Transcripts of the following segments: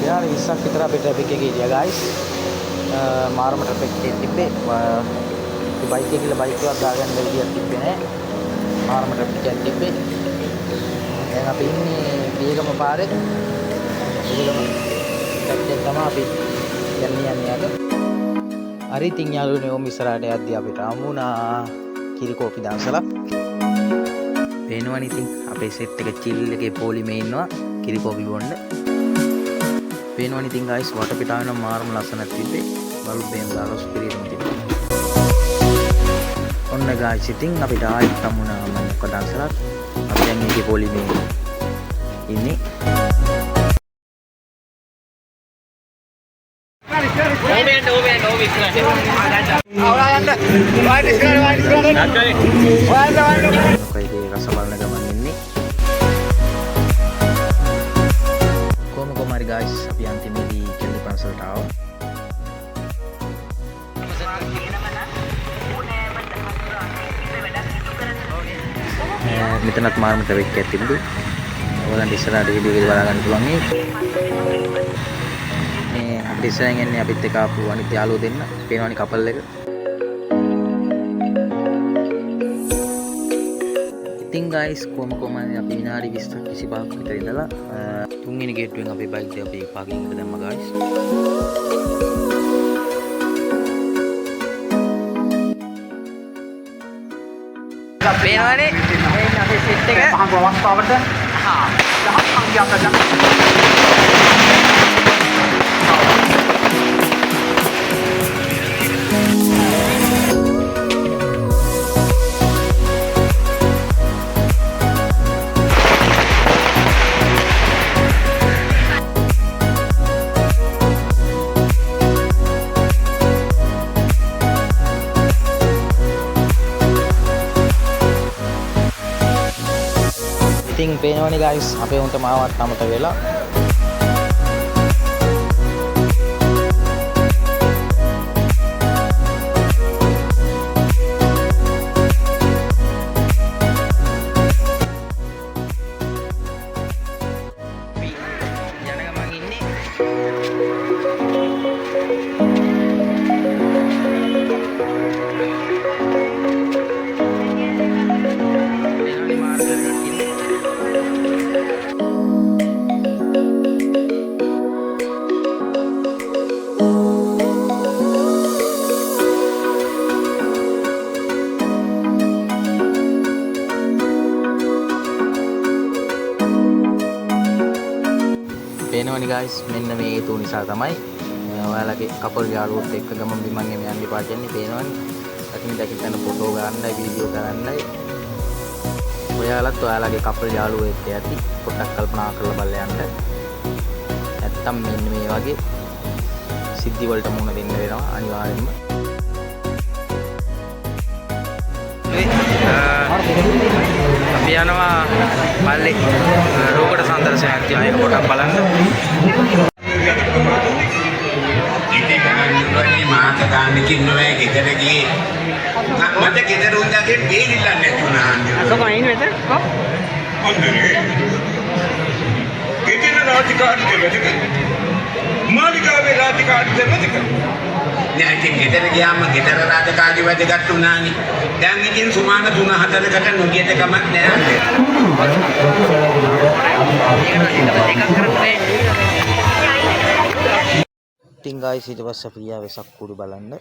විනාඩි 20ක් විතර අපේ ට්‍රැෆික් එකේ ගියා guys. මාරම ට්‍රැෆික් එකේ තිබ්බේ. ඒ බයික් එකේ කියලා බයික් එකක් දාගන්න විදියක් තිබ්බේ නෑ. මාරම ට්‍රැෆික් එකක් තිබ්බේ. දැන් අපි ඉන්නේ පියගම පාරේ. පියගම පැත්තෙන් තමයි අපි යන්නේ අද. හරි ඉතින් යාළුවනේ ඔම් ඉස්සරහට යද්දී අපිට හමු වුණා කිරිකෝපි දන්සලක්. පේනවනේ ඉතින් අපේ සෙට් එක චිල් එකේ පොලිමේ ඉන්නවා කිරිකෝපි බොන්න. පේනවනේ ඉතින් guys වටපිටාව නම් මාරම ලස්සනක් තිබ්බේ. බල්බ් බේම් දාලා ස්පීඩ් එකක් තිබ්බේ. ඔන්න guys ඉතින් අපිට ආයෙත් හමු වුණා මොකක් දන්සලක්. අපි දැන් මේකේ පොලිමේ ඉන්නේ. Komari guys, අපි අන්තිමේදී කෙල්ල පන්සලට ආවා. මෙතනත් මාරම ට්‍රැෆික් එකක් තිබුණේ. ඔයාලන්ට ඉස්සරහට වීඩියෝ එක බලා ගන්න පුළුවන් මේ අපිට ඉස්සරහින් එන්නේ අපිත් එක්ක ආපු අනිත් යාළුවෝ දෙන්න. පේනවනේ කපල් එක. ඉතින් guys කොහොමද අපි විනාඩි 20ක් 25ක් විතර ඉඳලා තුන්වෙනි ගේට්ටුවෙන් අපේ බයික් එක අපි පාකින් එකට දැම්මා guys. පේනවනේ මේ අපේ සෙට් එක පහක අවස්ථාවට දහස් සංඛ්‍යාවක් ගන්න. ඉතින් පේනවනේ guys අපේ උන්ට මාවත් අමතක වෙලා. පේනවනේ guys මෙන්න මේ හේතු නිසා තමයි ඔයාලගේ කපල් යාළුවොත් එක්ක ගමන් බිමන් යන්නේ යන්නේ පාටන්නේ. පේනවනේ දකින්න යන ෆොටෝ ගන්නයි වීඩියෝ කරන්නයි. ඔයාලත් ඔයාලගේ කපල් යාළුවෝ එක්ක යති පොඩ්ඩක් කල්පනා කරලා බලලා යන්න. නැත්තම් මෙන්න මේ වගේ සිද්ධි වලට මුහුණ දෙන්න වෙනවා අනිවාර්යෙන්ම. අපි යනවා පල්ලේ රෝකඩ සම්දර්ශනයක් තියෙනවා. ඒක පොඩ්ඩක් බලන්න. ඉතින් ගන්නේ මාත ගන්න කින්නෝ ගෙදර ගියේ. මට ගෙදර උන්දාගේ බේරිලා නැතුණා. අසක අයින් වෙත කො මොන්නේ ගෙදර රාජකාරී දෙවදක මාලිකාවේ රාජකාරී දෙවදක නෑ ඉතින් ගෙදර ගියාම ගෙදර රාජකාරී වැඩගත් උනානේ. දැන් ඉතින් සුමාන 3-4කට නොගියට කමක් නෑ. ඉතින් guys ඊට පස්සේ අපි ආවේ සක්කුඩු බලන්න.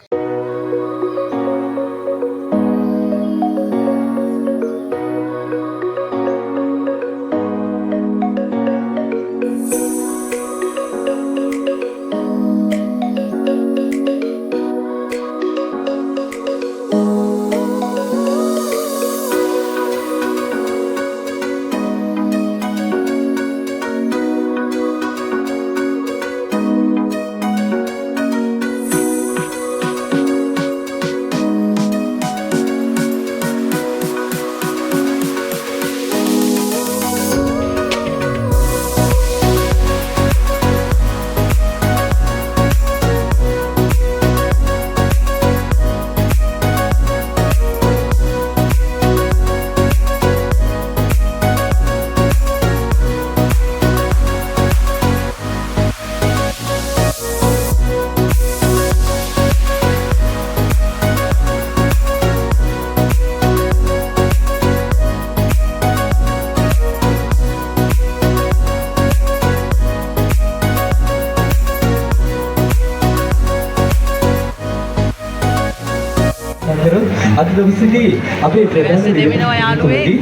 අද දවසේදී අපේ ප්‍රධාන විරෝධී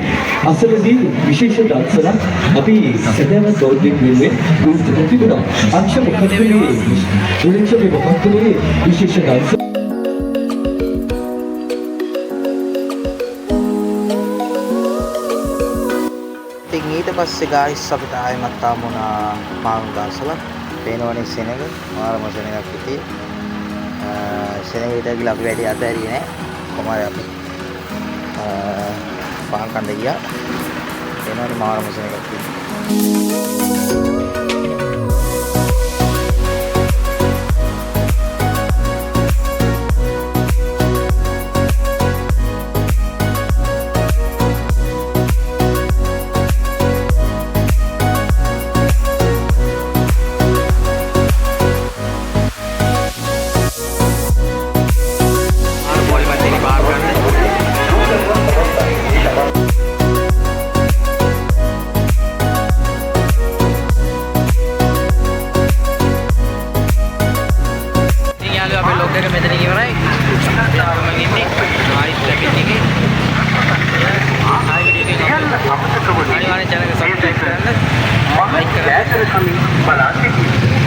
අසලදී විශේෂ දර්ශනක් අපි සදහවත් බෞද්ධික වෙනුවෙන් උත්සව තිබුණා. අක්ෂ මොකක්දේ විශේෂ මොකක්දේ විශේෂ දර්ශන ඉතින් ඊට පස්සේ ගායිස් අපිට ආයෙමත් ආමුණා මාළු දවසල පේනවනේ සෙනඟ මාරම සෙනඟක් හිටියේ සෙනඟ විතර ගිහලා අපි වැඩි අතහැරියේ නෑ කොමාරේ අපි පාන් කන්න ගියා පේනවනේ මාරම සෙනඟක් හිටියේ Channel subscribe කරන්න, like කරන්න.